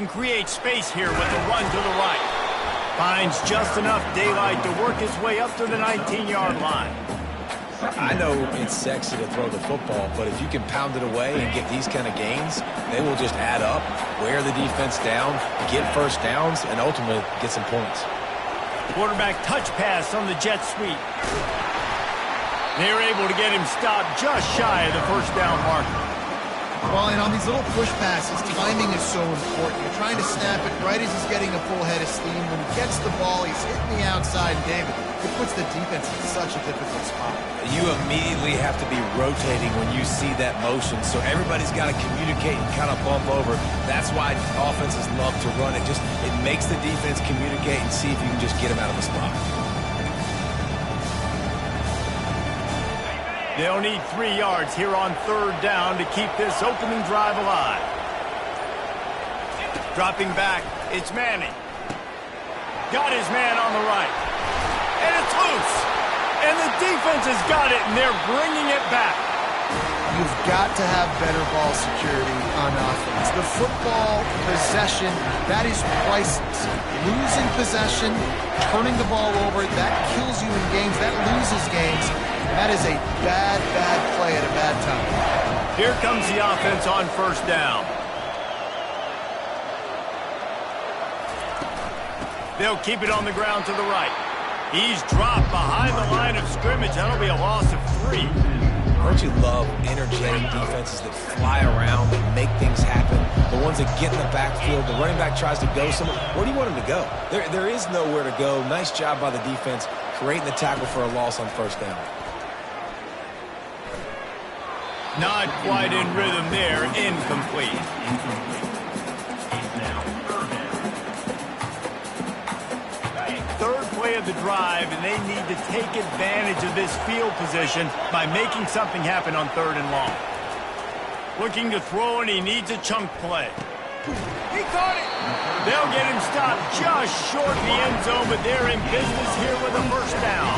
can create space here with the run to the right. Finds just enough daylight to work his way up to the 19-yard line. I know it's sexy to throw the football, but if you can pound it away and get these kind of gains, they will just add up, wear the defense down, get first downs, and ultimately get some points. Quarterback touch pass on the jet sweep. They're able to get him stopped just shy of the first down marker. Well, and on these little push passes, timing is so important. You're trying to snap it right as he's getting a full head of steam. When he gets the ball, he's hitting the outside. David, it puts the defense in such a difficult spot. You immediately have to be rotating when you see that motion, so everybody's got to communicate and kind of bump over. That's why offenses love to run it. It makes the defense communicate and see if you can just get them out of the spot. They'll need 3 yards here on third down to keep this opening drive alive. Dropping back, it's Manning. Got his man on the right. And it's loose. And the defense has got it, and they're bringing it back. You've got to have better ball security on offense. The football possession, that is priceless. Losing possession, turning the ball over, that kills you in games, that loses games. That is a bad, bad play at a bad time. Here comes the offense on first down. They'll keep it on the ground to the right. He's dropped behind the line of scrimmage. That'll be a loss of 3. Don't you love energetic defenses that fly around, that make things happen? The ones that get in the backfield, the running back tries to go somewhere. Where do you want him to go? There is nowhere to go. Nice job by the defense, creating the tackle for a loss on first down. Not quite in rhythm there. Incomplete. Third play of the drive, and they need to take advantage of this field position by making something happen on third and long. Looking to throw, and he needs a chunk play. He caught it. They'll get him stopped just short of the end zone, but they're in business here with a first down.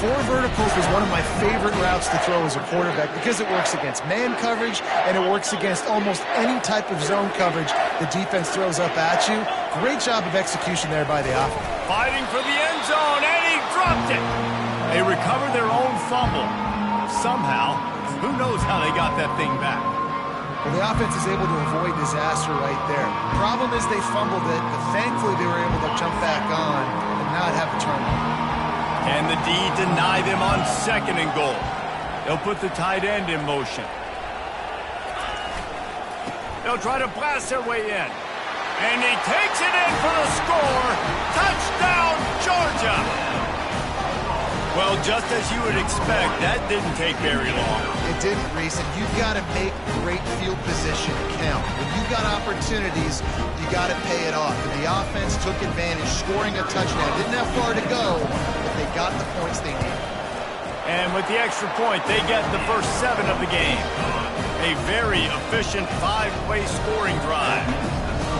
4 verticals is one of my favorite routes to throw as a quarterback because it works against man coverage and it works against almost any type of zone coverage the defense throws up at you. Great job of execution there by the offense. Fighting for the end zone, and he dropped it. They recovered their own fumble. Somehow, who knows how they got that thing back. Well, the offense is able to avoid disaster right there. Problem is they fumbled it, but thankfully they were able to jump back on and not have a turnover. And the D deny them on second and goal. They'll put the tight end in motion. They'll try to blast their way in. And he takes it in for the score. Touchdown, Georgia! Well, just as you would expect, that didn't take very long. It didn't, Reese, and you've got to make great field position count. When you've got opportunities, you got to pay it off. And the offense took advantage, scoring a touchdown. Didn't have far to go, but they got the points they needed. And with the extra point, they get the first 7 of the game. A very efficient 5-play scoring drive.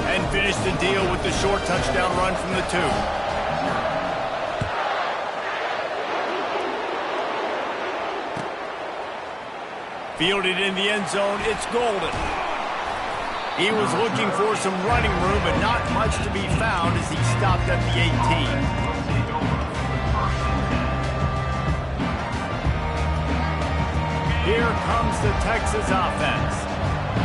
And finish the deal with the short touchdown run from the 2. Fielded in the end zone, it's Golden. He was looking for some running room, but not much to be found as he stopped at the 18. Here comes the Texas offense.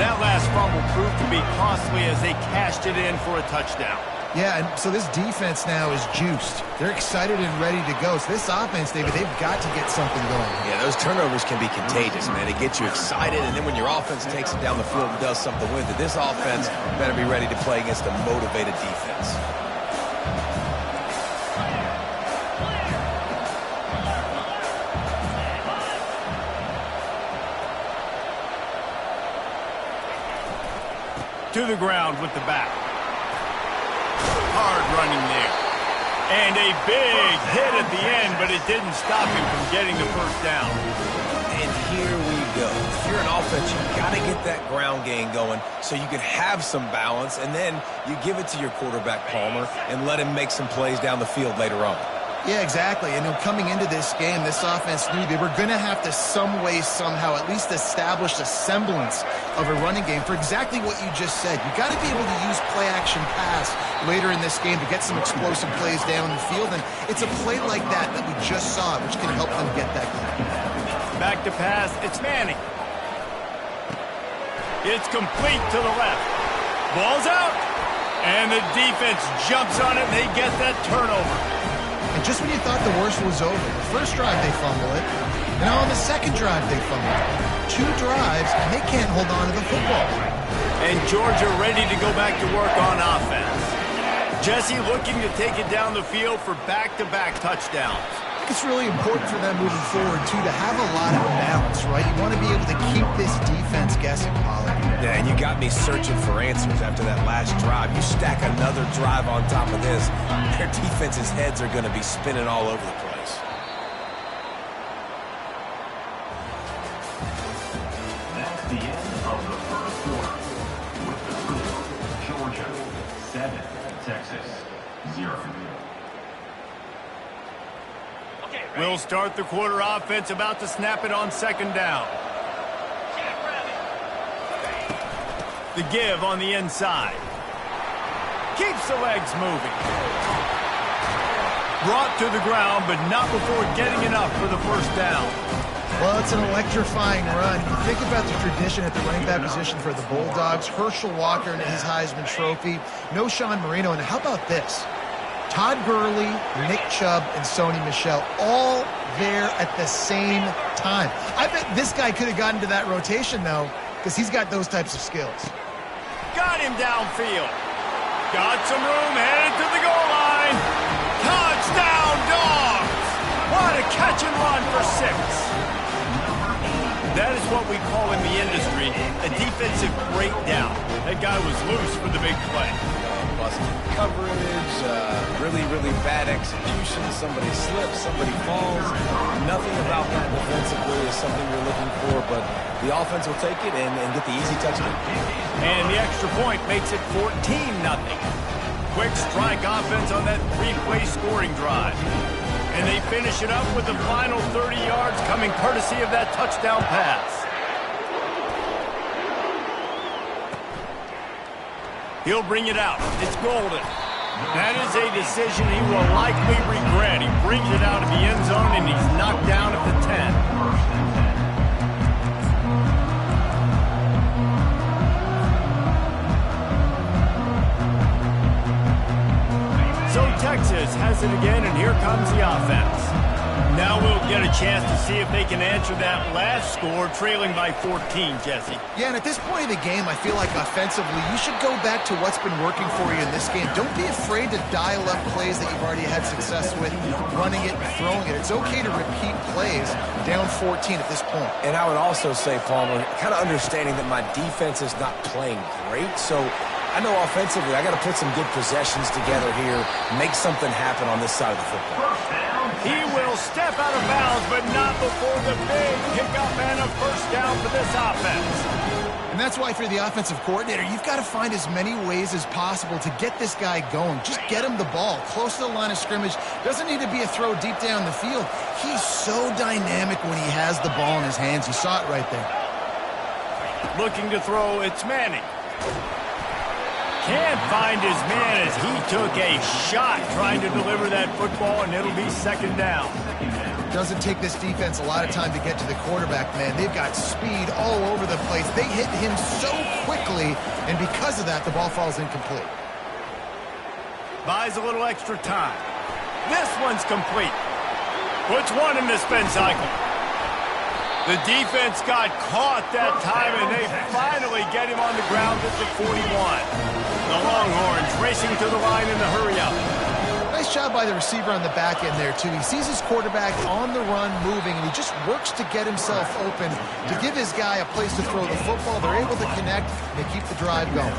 That last fumble proved to be costly as they cashed it in for a touchdown. Yeah, and so this defense now is juiced. They're excited and ready to go. So this offense, David, they've got to get something going. Yeah, those turnovers can be contagious, man. It gets you excited, and then when your offense takes it down the field and does something with it, this offense better be ready to play against a motivated defense. To the ground with the back. Hard running there. And a big hit at the end, but it didn't stop him from getting the first down. And here we go. If you're an offense, you've got to get that ground game going so you can have some balance, and then you give it to your quarterback, Palmer, and let him make some plays down the field later on. Yeah, exactly. And coming into this game, this offense knew they were going to have to some way, somehow, at least establish a semblance of a running game for exactly what you just said. You got to be able to use play option pass later in this game to get some explosive plays down the field. And it's a play like that we just saw, which can help them get that goal. Back to pass. It's Manning. It's complete to the left. Ball's out. And the defense jumps on it, and they get that turnover. And just when you thought the worst was over, the first drive they fumble it, and now on the second drive they fumble it. 2 drives, and they can't hold on to the football. And Georgia ready to go back to work on offense. Jesse looking to take it down the field for back-to-back touchdowns. I think it's really important for them moving forward, too, to have a lot of balance, right? You want to be able to keep this defense guessing, Pollard. Yeah, and you got me searching for answers after that last drive. You stack another drive on top of this, their defense's heads are going to be spinning all over the place. That's the end of the first quarter. With the score, Georgia 7, Texas 0. We'll start the quarter offense, about to snap it on second down. The give on the inside. Keeps the legs moving. Brought to the ground, but not before getting enough for the first down. Well, it's an electrifying run. You think about the tradition at the running back position for the Bulldogs. Herschel Walker and his Heisman Trophy. No Sean Marino. And how about this? Todd Gurley, Nick Chubb, and Sony Michel all there at the same time. I bet this guy could have gotten to that rotation, though, because he's got those types of skills. Got him downfield. Got some room, headed to the goal line. Touchdown, Dogs! What a catch and run for 6. That is what we call in the industry a defensive breakdown. That guy was loose for the big play. Busted coverage, really, really bad execution. Somebody slips, somebody falls. Nothing about that defensively is something you're looking for, but the offense will take it and get the easy touchdown. And the extra point makes it 14-0. Quick strike offense on that 3-play scoring drive. And they finish it up with the final 30 yards coming courtesy of that touchdown pass. He'll bring it out. It's Golden. That is a decision he will likely regret. He brings it out of the end zone, and he's knocked down at the 10. So Texas has it again, and here comes the offense. Now we'll get a chance to see if they can answer that last score, trailing by 14, Jesse. Yeah, and at this point of the game, I feel like offensively, you should go back to what's been working for you in this game. Don't be afraid to dial up plays that you've already had success with, running it and throwing it. It's okay to repeat plays down 14 at this point. And I would also say, Palmer, kind of understanding that my defense is not playing great, so I know offensively I got to put some good possessions together here, make something happen on this side of the football. He will step out of bounds, but not before the big pickup and a first down for this offense. And that's why, if you're the offensive coordinator, you've got to find as many ways as possible to get this guy going. Just get him the ball close to the line of scrimmage. Doesn't need to be a throw deep down the field. He's so dynamic when he has the ball in his hands. You saw it right there. Looking to throw, it's Manning. Can't find his man as he took a shot trying to deliver that football, and it'll be second down. Doesn't take this defense a lot of time to get to the quarterback, man. They've got speed all over the place. They hit him so quickly, and because of that, the ball falls incomplete. Buys a little extra time. This one's complete. Puts one in the spin cycle. The defense got caught that time, and they finally get him on the ground at the 41. The Longhorns racing to the line in the hurry-up. Nice job by the receiver on the back end there, too. He sees his quarterback on the run moving, and he just works to get himself open to give his guy a place to throw the football. They're able to connect, and they keep the drive going.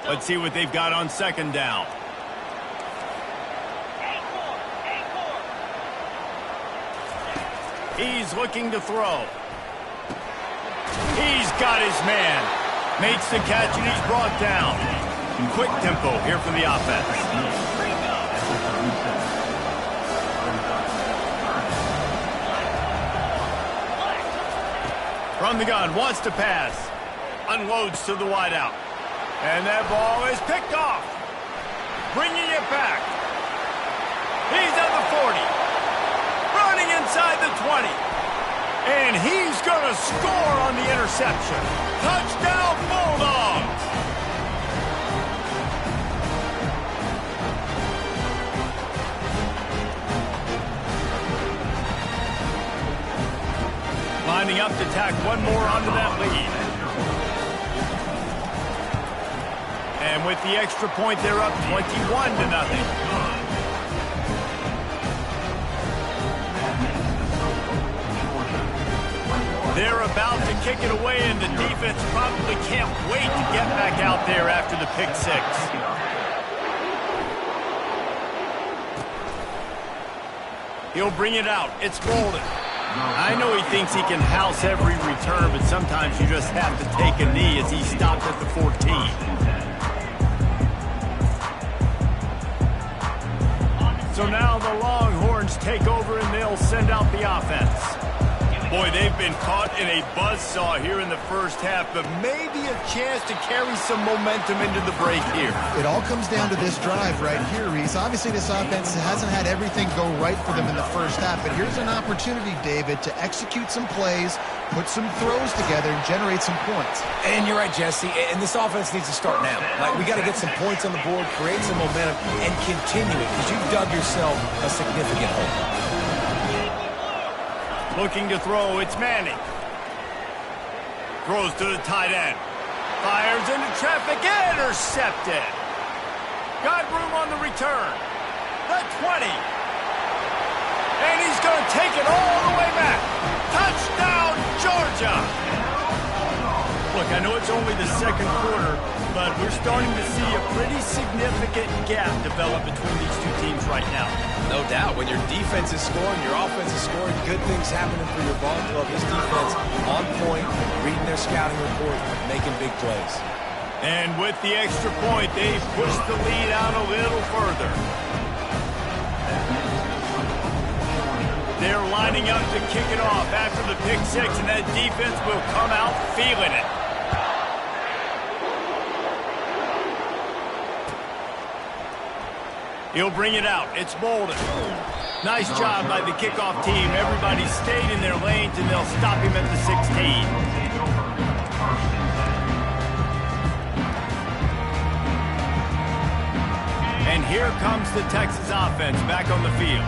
Let's see what they've got on second down. He's looking to throw. He's got his man. Makes the catch, and he's brought down. Quick tempo here from the offense. From the gun, wants to pass. Unloads to the wideout. And that ball is picked off. Bringing it back. He's at the 40. Running inside the 20. And he's going to score on the interception. Touchdown, Bulldogs! Lining up to tack one more onto that lead. And with the extra point, they're up 21-0. They're about to kick it away, and the defense probably can't wait to get back out there after the pick six. He'll bring it out. It's Bolden. I know he thinks he can house every return, but sometimes you just have to take a knee as he stopped at the 14. So now the Longhorns take over, and they'll send out the offense. Boy, they've been caught in a buzzsaw here in the first half, but maybe a chance to carry some momentum into the break here. It all comes down to this drive right here, Reese. Obviously, this offense hasn't had everything go right for them in the first half, but here's an opportunity, David, to execute some plays, put some throws together, and generate some points. And you're right, Jesse, and this offense needs to start now. Like, we got to get some points on the board, create some momentum, and continue it, because you've dug yourself a significant hole. Looking to throw, it's Manning. Throws to the tight end. Fires into traffic, intercepted. Got room on the return. The 20. And he's going to take it all the way back. Touchdown, Georgia. Look, I know it's only the second quarter, but we're starting to see a pretty significant gap develop between these two teams right now. No doubt. When your defense is scoring, your offense is scoring, good things happening for your ball club. This defense on point, reading their scouting report, making big plays. And with the extra point, they've pushed the lead out a little further. They're lining up to kick it off after the pick six, and that defense will come out feeling it. He'll bring it out. It's Bolden. Nice job by the kickoff team. Everybody stayed in their lanes, and they'll stop him at the 16. And here comes the Texas offense back on the field.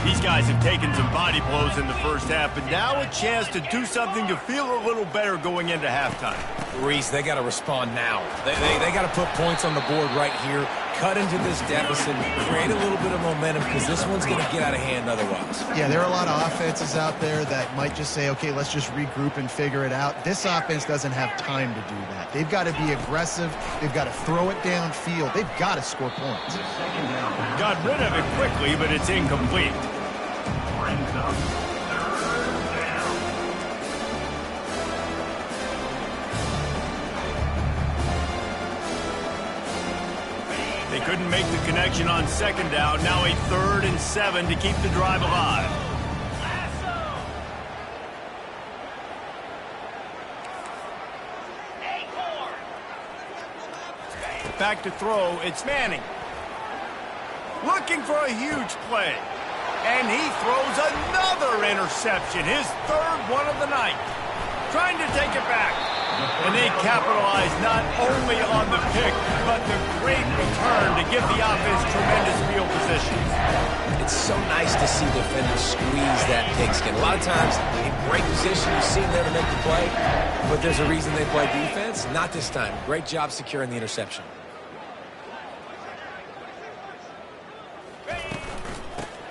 These guys have taken some body blows in the first half, but now a chance to do something to feel a little better going into halftime. Reese, they got to respond now. They got to put points on the board right here, cut into this deficit, create a little bit of momentum, because this one's going to get out of hand otherwise. Yeah, there are a lot of offenses out there that might just say, okay, let's just regroup and figure it out. This offense doesn't have time to do that. They've got to be aggressive. They've got to throw it downfield. They've got to score points. Got rid of it quickly, but it's incomplete. They couldn't make the connection on second down. Now a 3rd and 7 to keep the drive alive. Back to throw. It's Manning. Looking for a huge play. And he throws another interception. His 3rd one of the night. Trying to take it back. And they capitalize not only on the pick, but the great return to give the offense tremendous field position. It's so nice to see defenders squeeze that pigskin. A lot of times, in great position, you see them there to make the play, but there's a reason they play defense. Not this time. Great job securing the interception.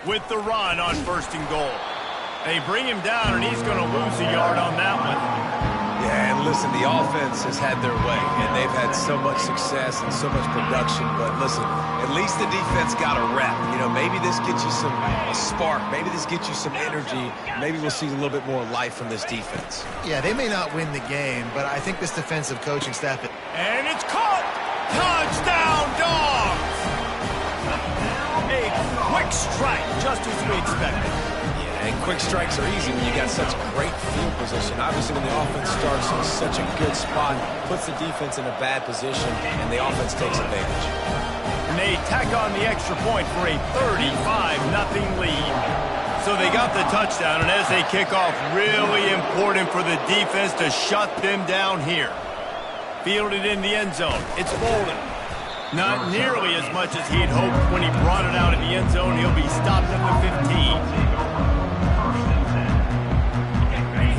With the run on 1st and goal. They bring him down, and he's going to lose a yard on that one. Yeah, and listen, the offense has had their way, and they've had so much success and so much production. But listen, at least the defense got a rep. You know, maybe this gets you a spark. Maybe this gets you some energy. Maybe we'll see a little bit more life from this defense. Yeah, they may not win the game, but I think this defensive coaching staff... And it's caught! Touchdown, Dogs! A quick strike, just as we expected. Yeah, And quick strikes are easy when you got such great field position. Obviously, when the offense starts in such a good spot, puts the defense in a bad position, and the offense takes advantage. And they tack on the extra point for a 35-0 lead. So they got the touchdown, and as they kick off, really important for the defense to shut them down here. Fielded in the end zone. It's Bolden. Not nearly as much as he'd hoped when he brought it out in the end zone. He'll be stopped at the 15.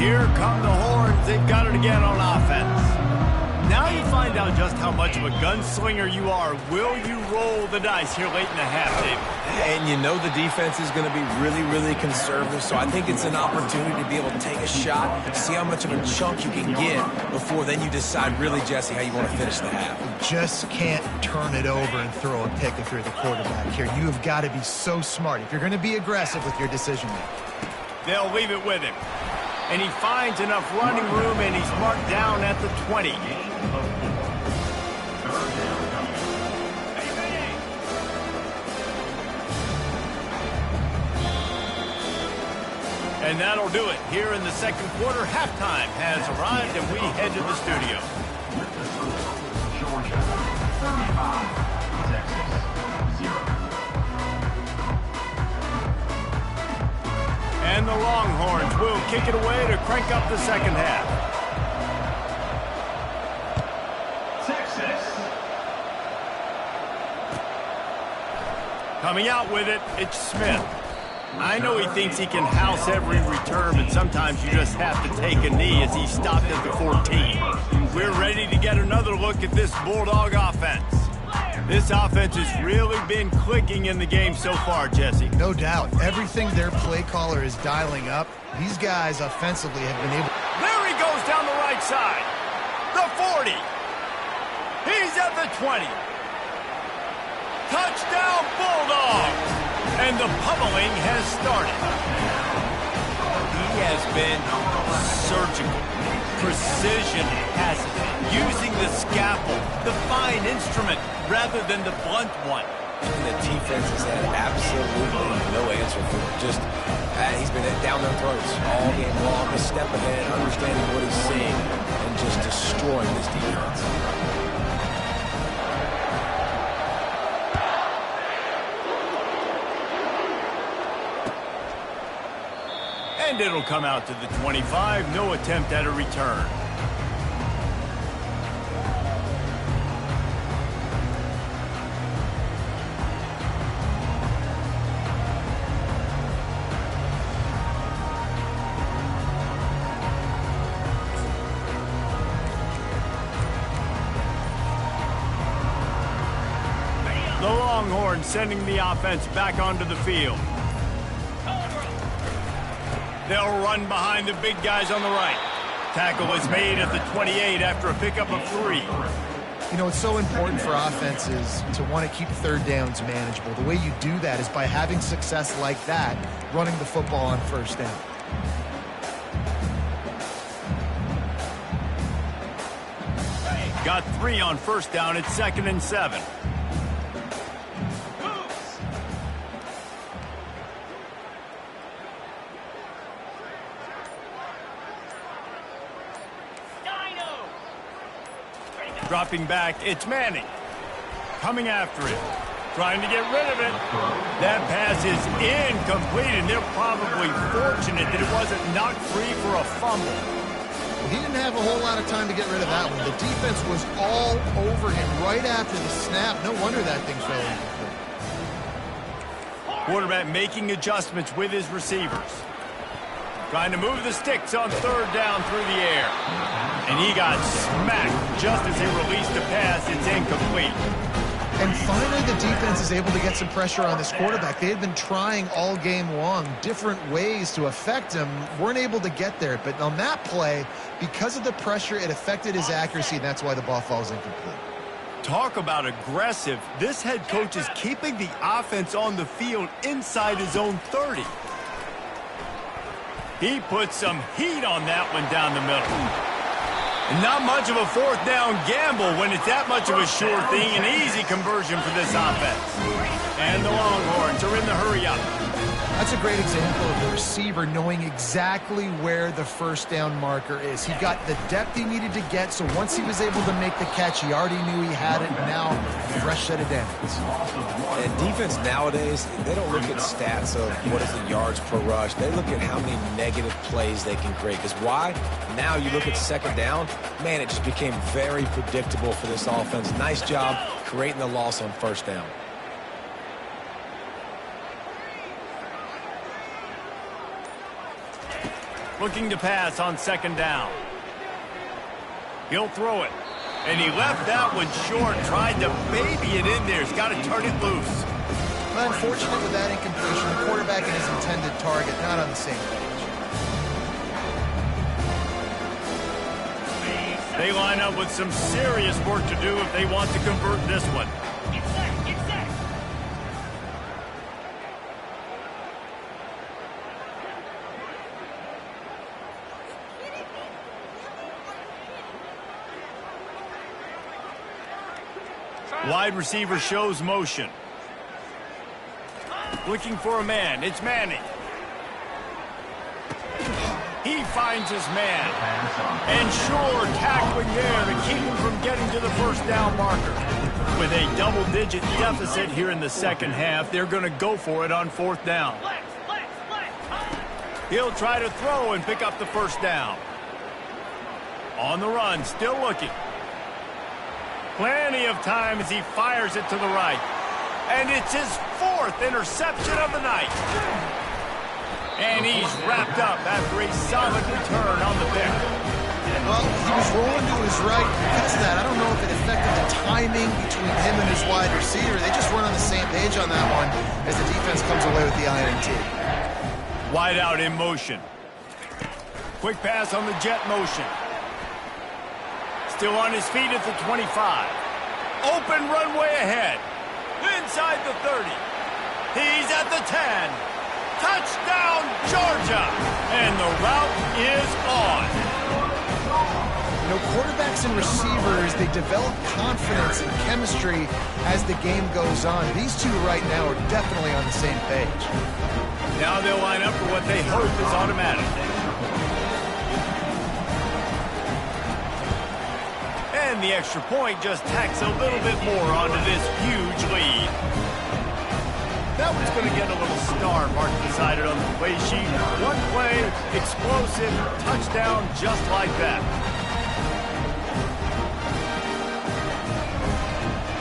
Here come the horns. They've got it again on offense. Now you find out just how much of a gunslinger you are. Will you roll the dice here late in the half, David? And you know the defense is going to be really, really conservative, so I think it's an opportunity to be able to take a shot, see how much of a chunk you can get before then you decide really, Jesse, how you want to finish the half. Just can't turn it over and throw a pick if you're the quarterback here. You have got to be so smart if you're going to be aggressive with your decision-making. They'll leave it with him. And he finds enough running room, and he's marked down at the 20. And that'll do it. Here in the second quarter, halftime has arrived, and we head to the studio. Georgia 35, Texas 0. And the Longhorns will kick it away to crank up the second half. Texas. Coming out with it, it's Smith. I know he thinks he can house every return, but sometimes you just have to take a knee as he stopped at the 14. We're ready to get another look at this Bulldog offense. This offense has really been clicking in the game so far, Jesse. No doubt. Everything their play caller is dialing up, these guys offensively have been able... There he goes down the right side. The 40. He's at the 20. Touchdown, Bulldog! And the pummeling has started. He has been surgical. Precision has it. Using the scalpel, the fine instrument, rather than the blunt one. And the defense has had absolutely no answer for him. Just, he's been down their throats all game long. A step ahead, understanding what he's seeing, and just destroying this defense. And it'll come out to the 25. No attempt at a return. The Longhorns sending the offense back onto the field. They'll run behind the big guys on the right. Tackle is made at the 28 after a pickup of 3. You know, it's so important for offenses to want to keep third downs manageable. The way you do that is by having success like that, running the football on first down. Got 3 on first down. It's 2nd and 7. Dropping back, it's Manning. Coming after it. Trying to get rid of it. That pass is incomplete, and they're probably fortunate that it wasn't knocked free for a fumble. He didn't have a whole lot of time to get rid of that one. The defense was all over him right after the snap. No wonder that thing fell incomplete. Quarterback making adjustments with his receivers. Trying to move the sticks on third down through the air. And he got smacked just as he released the pass. It's incomplete. And finally, the defense is able to get some pressure on this quarterback. They had been trying all game long different ways to affect him. Weren't able to get there. But on that play, because of the pressure, it affected his accuracy, and that's why the ball falls incomplete. Talk about aggressive. This head coach is keeping the offense on the field inside his own 30. He put some heat on that one down the middle. Not much of a fourth down gamble when it's that much of a sure thing, an easy conversion for this offense. And the Longhorns are in the hurry up. That's a great example of the receiver knowing exactly where the first down marker is. He got the depth he needed to get, so once he was able to make the catch, he already knew he had it, and now fresh set of downs. And defense nowadays, they don't look at stats of what is the yards per rush. They look at how many negative plays they can create. Because why? Now you look at second down, man, it just became very predictable for this offense. Nice job creating the loss on first down. Looking to pass on second down. He'll throw it. And he left that one short, tried to baby it in there. He's got to turn it loose. Well, unfortunate with that incompletion, the quarterback and his intended target not on the same page. They line up with some serious work to do if they want to convert this one. Wide receiver shows motion. Looking for a man. It's Manning. He finds his man. And sure, tackling there to keep him from getting to the first down marker. With a double-digit deficit here in the second half, they're going to go for it on fourth down. He'll try to throw and pick up the first down. On the run, still looking. Plenty of time as he fires it to the right. And it's his fourth interception of the night. And he's wrapped up after a solid return on the pick. Well, he was rolling to his right because of that. I don't know if it affected the timing between him and his wide receiver. They just weren't on the same page on that one as the defense comes away with the INT. Wide out in motion. Quick pass on the jet motion. Still on his feet at the 25. Open runway ahead. Inside the 30. He's at the 10. Touchdown, Georgia. And the route is on. You know, quarterbacks and receivers, they develop confidence and chemistry as the game goes on. These two right now are definitely on the same page. Now they'll line up for what they hope is automatic. And the extra point just tacks a little bit more onto this huge lead. That one's going to get a little star marked beside it on the play sheet. One play, explosive, touchdown, just like that.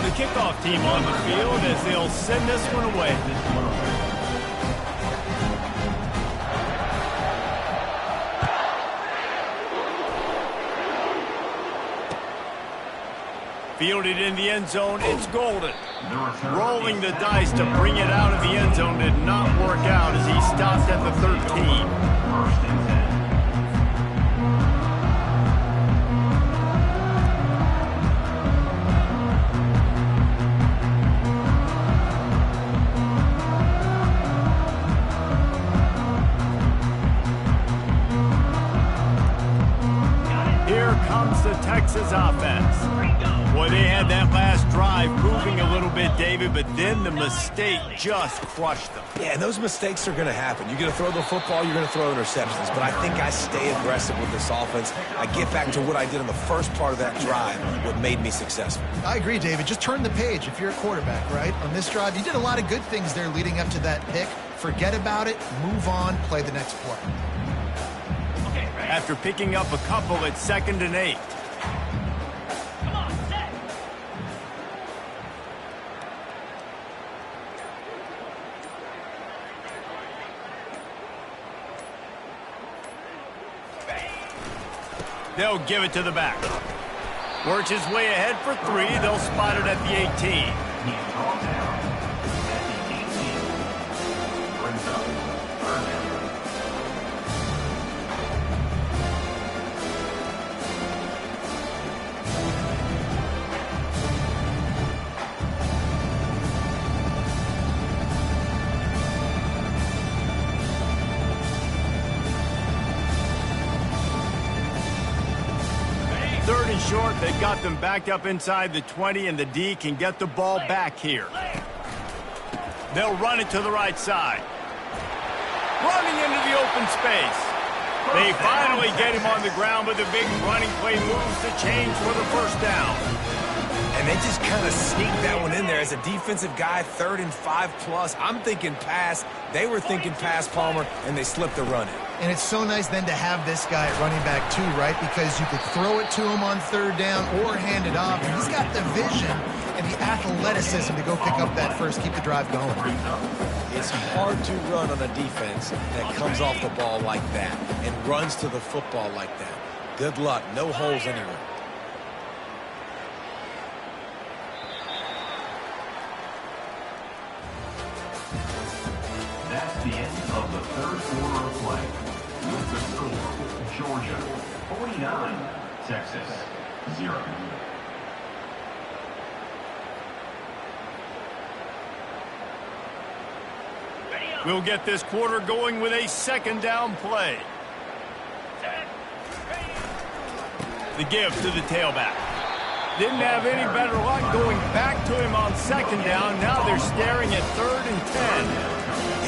The kickoff team on the field as they'll send this one away. Fielded in the end zone, it's Golden. Rolling the dice to bring it out of the end zone did not work out as he stopped at the 13. First and 10. Here comes the Texas offense. Boy, they had that last drive moving a little bit, David, but then the mistake just crushed them. Yeah, and those mistakes are going to happen. You're going to throw the football, you're going to throw interceptions. But I think I stay aggressive with this offense. I get back to what I did in the first part of that drive, what made me successful. I agree, David. Just turn the page if you're a quarterback, right? On this drive, you did a lot of good things there leading up to that pick. Forget about it, move on, play the next play. After picking up a couple at 2nd and 8. They'll give it to the back. Works his way ahead for 3. They'll spot it at the 18. He's brought down at the 18. Brings up third down. Third and short, they've got them backed up inside the 20, and the D can get the ball back here. They'll run it to the right side. running into the open space. They finally get him on the ground, but the big running play moves the chains for the first down. And they just kind of sneaked that one in there. As a defensive guy, 3rd and 5+. I'm thinking pass. They were thinking pass, Palmer, and they slipped the run in. And it's so nice then to have this guy at running back too, right? Because you could throw it to him on 3rd down or hand it off. And he's got the vision and the athleticism to go pick up that first, keep the drive going. It's hard to run on a defense that comes off the ball like that and runs to the football like that. Good luck. No holes anywhere. That's the end of the 3rd quarter of play. With the score, Georgia 49, Texas 0. We'll get this quarter going with a 2nd down play. The give to the tailback. Didn't have any better luck going back to him on 2nd down. Now they're staring at 3rd and 10.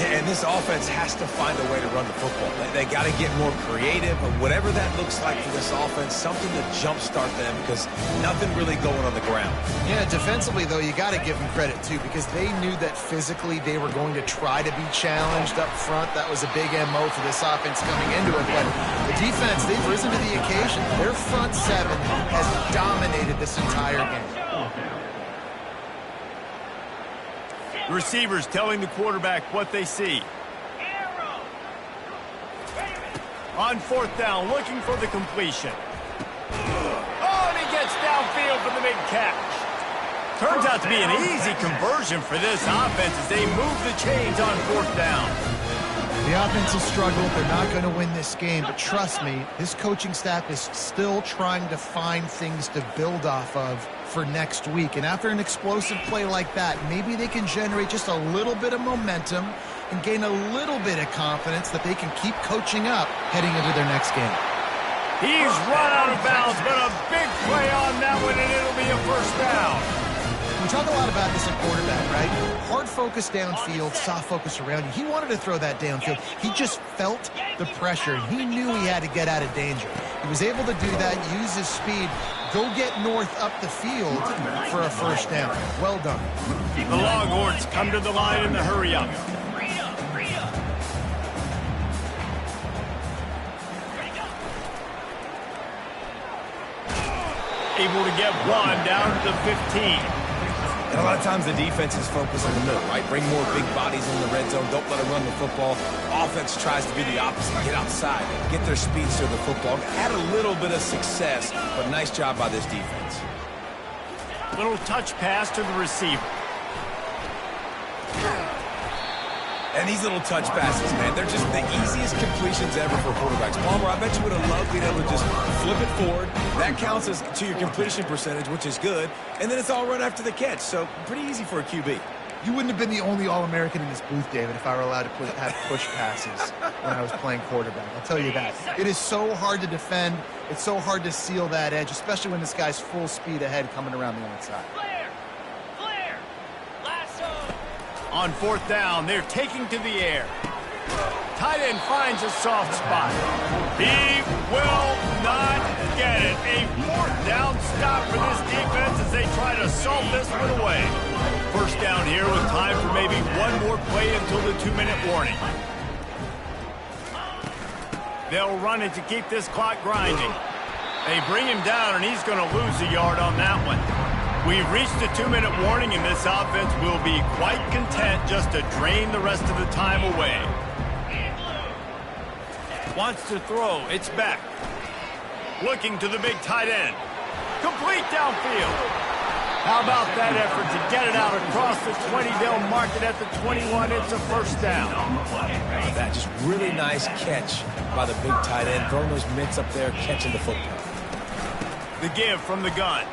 And this offense has to find a way to run the football. They got to get more creative, or whatever that looks like for this offense, something to jumpstart them, because nothing really going on the ground. Yeah, defensively, though, you got to give them credit, too, because they knew that physically they were going to try to be challenged up front. That was a big MO for this offense coming into it. But the defense, they've risen to the occasion. Their front 7 has dominated this entire game. The receivers telling the quarterback what they see. On 4th down, looking for the completion. Oh, and he gets downfield for the big catch. Turns out to be an easy conversion for this offense as they move the chains on 4th down. The offense has struggled. They're not going to win this game, but trust me, this coaching staff is still trying to find things to build off of for next week. And after an explosive play like that, maybe they can generate just a little bit of momentum and gain a little bit of confidence that they can keep coaching up heading into their next game. He's run out of bounds, but a big play on that one, and it'll be a 1st down. We talk a lot about this in quarterback, right? Hard focus downfield, soft focus around you. He wanted to throw that downfield. He just felt the pressure. He knew he had to get out of danger. He was able to do that, use his speed, go get north up the field for a 1st down. Well done. The Longhorns come to the line in the hurry-up. Able to get one down to the 15. And a lot of times the defense is focused in the middle, right? Bring more big bodies in the red zone. Don't let them run the football. Offense tries to be the opposite. Get outside. Get their speeds to the football. Had a little bit of success, but nice job by this defense. Little touch pass to the receiver. And these little touch passes, man, they're just the easiest completions ever for quarterbacks. Palmer, I bet you would have loved being able to just flip it forward. That counts as to your completion percentage, which is good. And then it's all run after the catch. So pretty easy for a QB. You wouldn't have been the only All-American in this booth, David, if I were allowed to have push passes when I was playing quarterback. I'll tell you that. It is so hard to defend. It's so hard to seal that edge, especially when this guy's full speed ahead coming around the outside. On 4th down, they're taking to the air. Tight end finds a soft spot. He will not get it. A 4th down stop for this defense as they try to salt this one away. 1st down here with time for maybe one more play until the 2-minute warning. They'll run it to keep this clock grinding. They bring him down, and he's going to lose a yard on that one. We've reached the 2-minute warning, and this offense will be quite content just to drain the rest of the time away. Wants to throw. It's back. Looking to the big tight end. Complete downfield. How about that effort to get it out across the 20? They'll mark it at the 21. It's a 1st down. That just really nice catch by the big tight end. Throwing those mitts up there, catching the football. The give from the gun.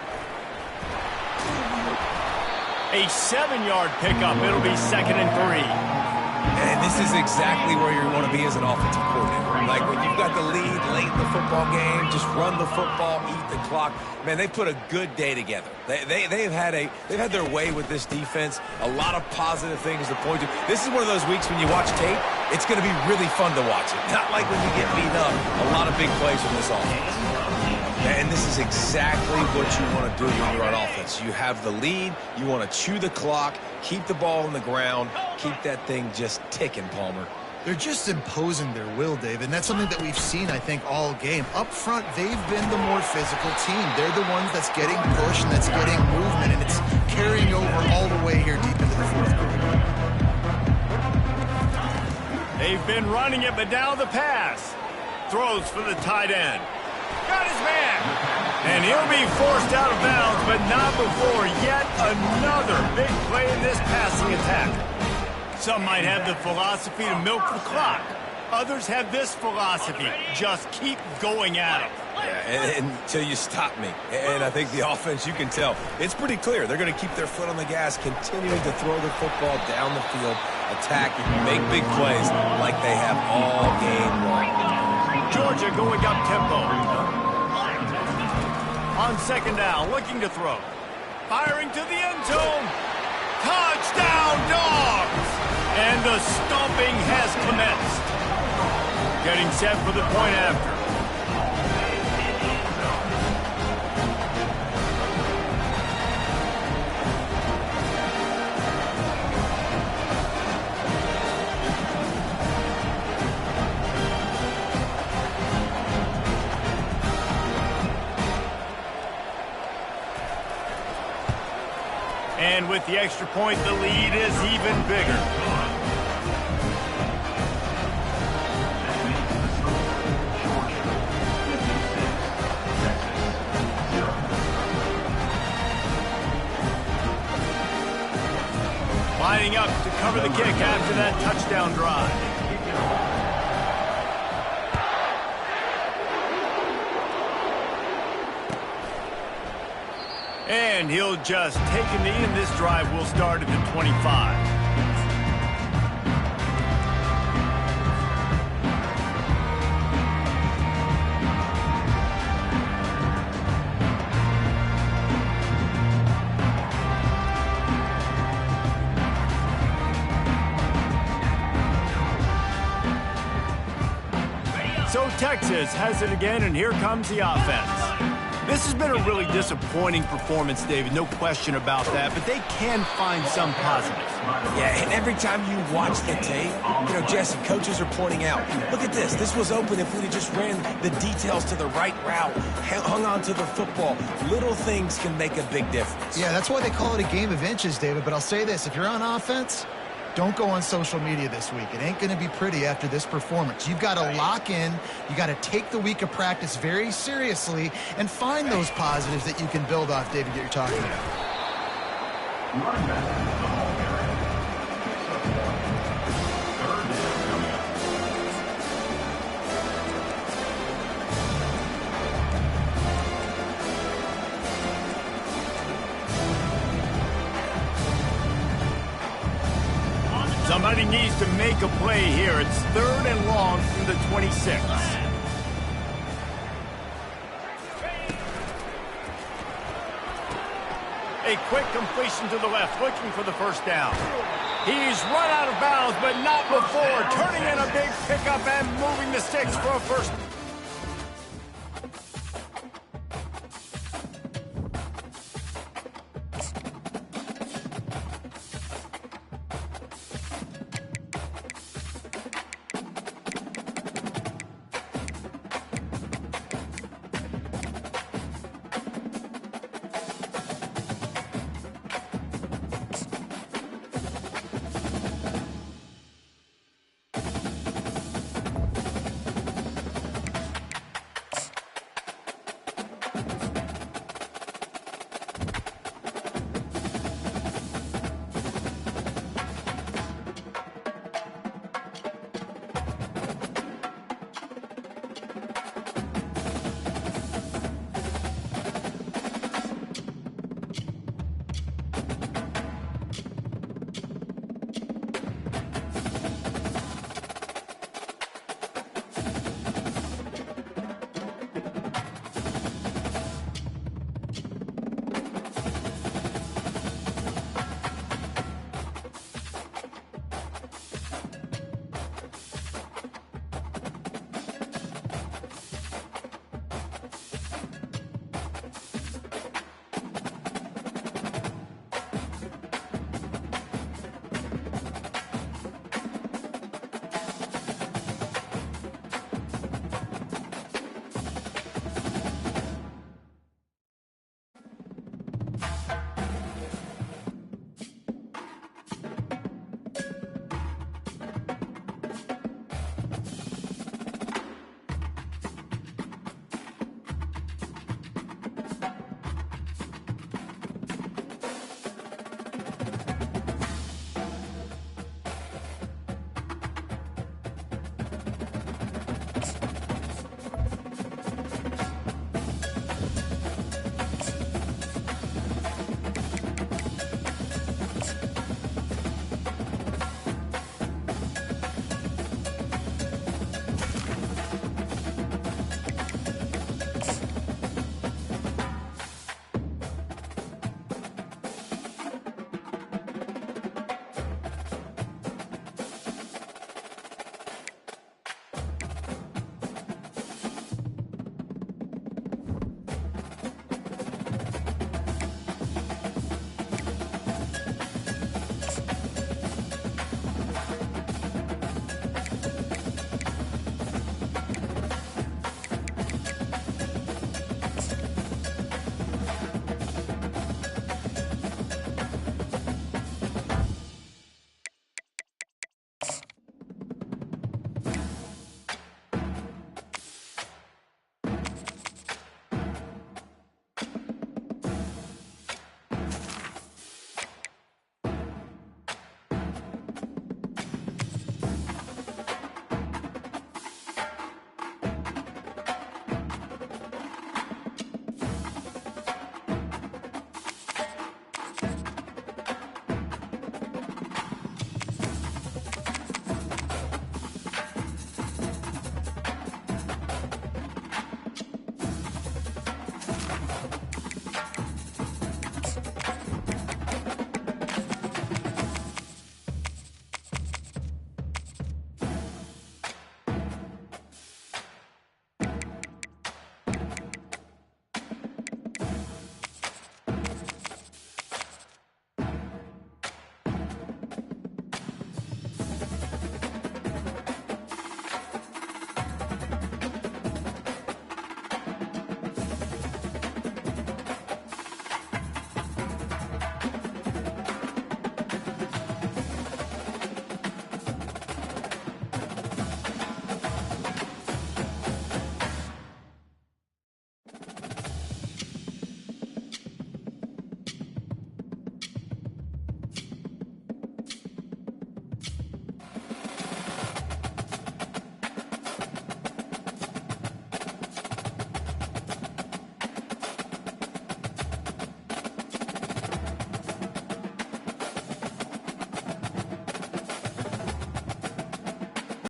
A 7-yard pickup. It'll be 2nd and 3. And this is exactly where you want to be as an offensive coordinator. Like when you've got the lead late in the football game, just run the football, eat the clock. Man, they put a good day together. They've had their way with this defense. A lot of positive things to point to. This is one of those weeks when you watch tape, It's going to be really fun to watch it. Not like when you get beat up. A lot of big plays from this offense. And this is exactly what you want to do when you're on offense. You have the lead. You want to chew the clock, keep the ball on the ground, keep that thing just ticking, Palmer. They're just imposing their will, David, and that's something that we've seen, I think, all game. Up front, they've been the more physical team. They're the ones that's getting pushed and that's getting movement, and it's carrying over all the way here deep into the fourth quarter. They've been running it, but now the pass. Throws for the tight end. Got his man. And he'll be forced out of bounds, but not before yet another big play in this passing attack. Some might have the philosophy to milk the clock. Others have this philosophy, just keep going at them. Yeah, until you stop me. And I think the offense, you can tell, it's pretty clear. They're going to keep their foot on the gas, continuing to throw the football down the field, attack, make big plays like they have all game long. Georgia going up tempo. On second down, looking to throw. Firing to the end zone. Touchdown, Dogs! And the stomping has commenced. Getting set for the point after. And with the extra point, the lead is even bigger. Lining up to cover the kick after that touchdown drive. And he'll just take a knee, and this drive will start at the 25. So Texas has it again, and here comes the offense. This has been a really disappointing performance, David, no question about that, but they can find some positives. Yeah, and every time you watch the tape, Jesse, coaches are pointing out, look at this. This was open if we'd have just ran the details to the right route, hung on to the football. Little things can make a big difference. Yeah, that's why they call it a game of inches, David, but I'll say this. If you're on offense, don't go on social media this week. It ain't going to be pretty after this performance. You've got to lock in. You got to take the week of practice very seriously and find those positives that you can build off, David, that you're talking about. Somebody needs to make a play here. It's 3rd and long from the 26. A quick completion to the left, looking for the first down. He's run out of bounds, but not before turning in a big pickup and moving the sticks for a first.